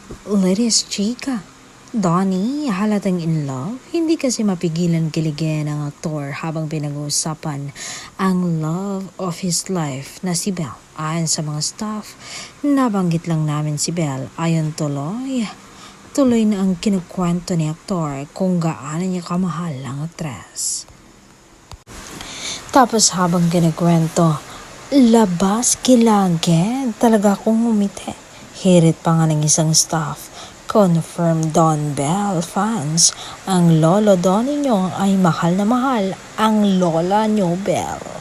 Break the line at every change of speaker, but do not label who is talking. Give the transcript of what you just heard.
Ladies chika. Donnie, halatang in love? Hindi kasi mapigilan kiligin ng aktor habang pinag-uusapan ang love of his life na si Belle. Ayon sa mga staff, nabanggit lang namin si Belle. Ayon tuloy na ang kinukwento ni aktor kung gaano niya kamahal ang aktres. Tapos habang kinikwento, labas kilagin, talaga akong umiti. Hirit pa nga ng isang staff. Confirm Don Bell fans, ang lolo Don ninyo ay mahal na mahal ang lola nyo Bell.